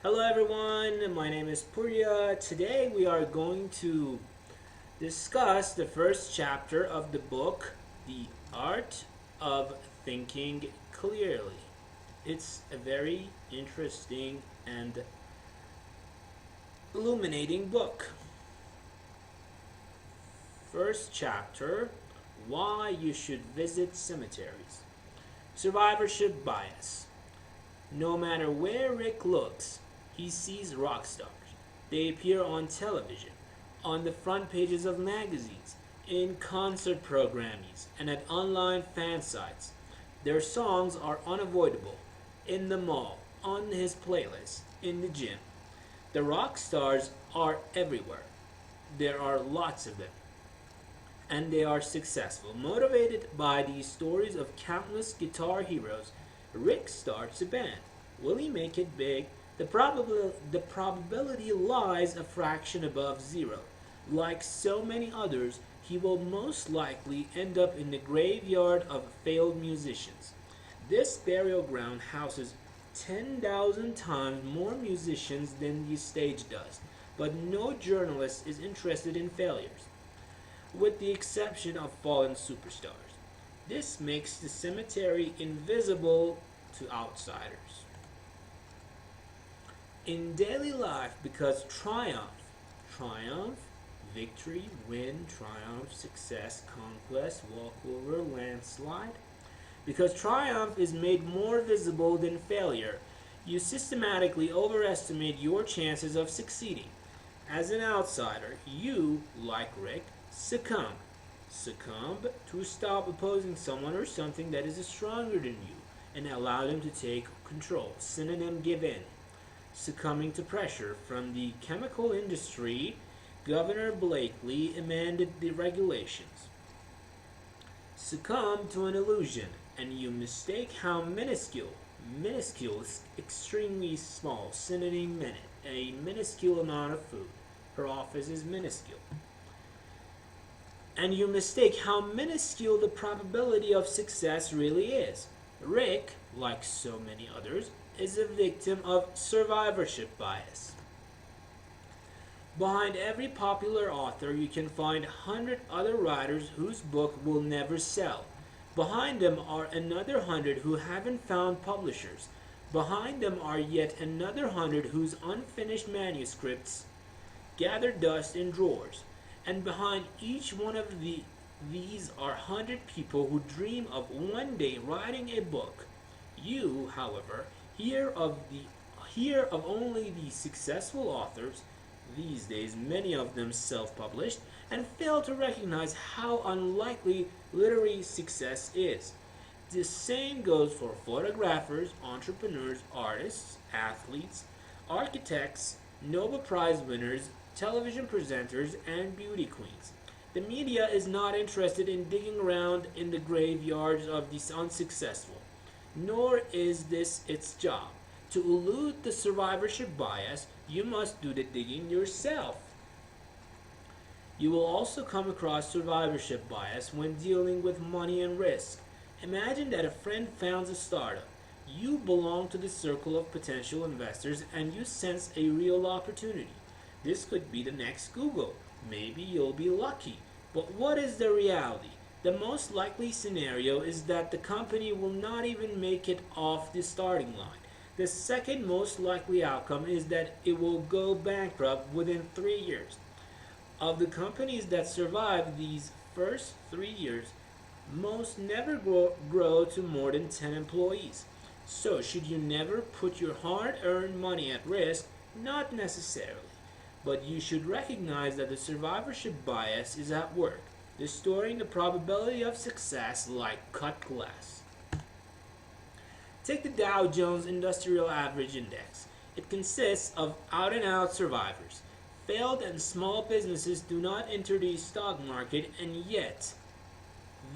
Hello everyone, my name is Purya. Today we are going to discuss the first chapter of the book, The Art of Thinking Clearly. It's a very interesting and illuminating book. First chapter, Why You Should Visit Cemeteries. Survivorship Bias. No matter where Rick looks, he sees rock stars. They appear on television, on the front pages of magazines, in concert programs, and at online fan sites. Their songs are unavoidable. In the mall, on his playlist, in the gym. The rock stars are everywhere. There are lots of them. And they are successful. Motivated by these stories of countless guitar heroes, Rick starts a band. Will he make it big? The probability lies a fraction above zero. Like so many others, he will most likely end up in the graveyard of failed musicians. This burial ground houses 10,000 times more musicians than the stage does, but no journalist is interested in failures, with the exception of fallen superstars. This makes the cemetery invisible to outsiders. In daily life, because triumph, victory, win, triumph, success, conquest, walkover, landslide, because triumph is made more visible than failure, you systematically overestimate your chances of succeeding. As an outsider, you, like Rick, succumb. Succumb to stop opposing someone or something that is stronger than you and allow them to take control. Synonym give in. Succumbing to pressure from the chemical industry, Governor Blakely amended the regulations. Succumb to an illusion, and you mistake how minuscule is extremely small, synonym minute, a minuscule amount of food. Her office is minuscule. And you mistake how minuscule the probability of success really is. Rick, like so many others, is a victim of survivorship bias. Behind every popular author, you can find 100 other writers whose book will never sell. Behind them are another 100 who haven't found publishers. Behind them are yet another 100 whose unfinished manuscripts gather dust in drawers. And behind each one of these are 100 people who dream of one day writing a book. You, however, hear of only the successful authors, these days many of them self-published, and fail to recognize how unlikely literary success is. The same goes for photographers, entrepreneurs, artists, athletes, architects, Nobel Prize winners, television presenters, and beauty queens. The media is not interested in digging around in the graveyards of the unsuccessful, nor is this its job. To elude the survivorship bias, you must do the digging yourself. You will also come across survivorship bias when dealing with money and risk. Imagine that a friend founds a startup. You belong to the circle of potential investors and you sense a real opportunity. This could be the next Google. Maybe you'll be lucky. But what is the reality? The most likely scenario is that the company will not even make it off the starting line. The second most likely outcome is that it will go bankrupt within 3 years. Of the companies that survive these first 3 years, most never grow to more than 10 employees. So should you never put your hard-earned money at risk? Not necessarily. But you should recognize that the survivorship bias is at work, distorting the probability of success like cut glass. Take the Dow Jones Industrial Average Index. It consists of out-and-out survivors. Failed and small businesses do not enter the stock market, and yet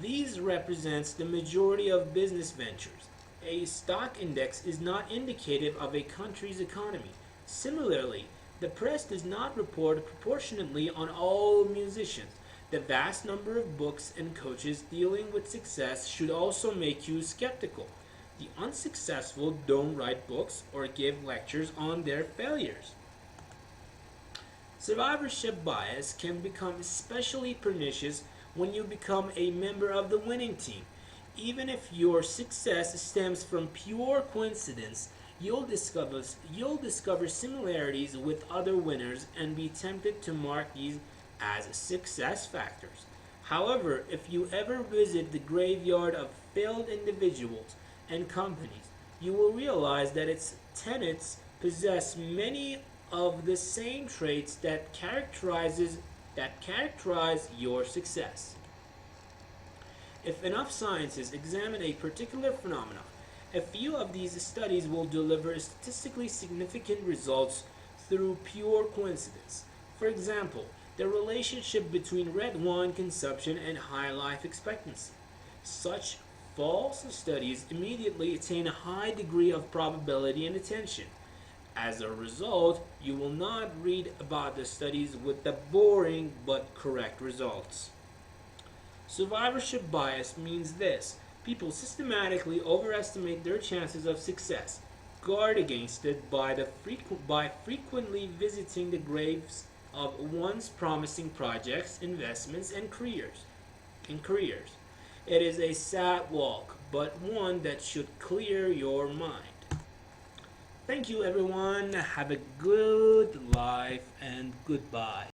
these represents the majority of business ventures. A stock index is not indicative of a country's economy. Similarly, the press does not report proportionately on all musicians. The vast number of books and coaches dealing with success should also make you skeptical. The unsuccessful don't write books or give lectures on their failures. Survivorship bias can become especially pernicious when you become a member of the winning team. Even if your success stems from pure coincidence, you'll discover similarities with other winners and be tempted to mark these as success factors. However, if you ever visit the graveyard of failed individuals and companies, you will realize that its tenants possess many of the same traits that characterize your success. If enough scientists examine a particular phenomenon, a few of these studies will deliver statistically significant results through pure coincidence. For example, the relationship between red wine consumption and high life expectancy. Such false studies immediately attain a high degree of probability and attention. As a result, you will not read about the studies with the boring but correct results. Survivorship bias means this: people systematically overestimate their chances of success. Guard against it by frequently visiting the graves of one's promising projects, investments, and careers. It is a sad walk, but one that should clear your mind. Thank you, everyone. Have a good life and goodbye.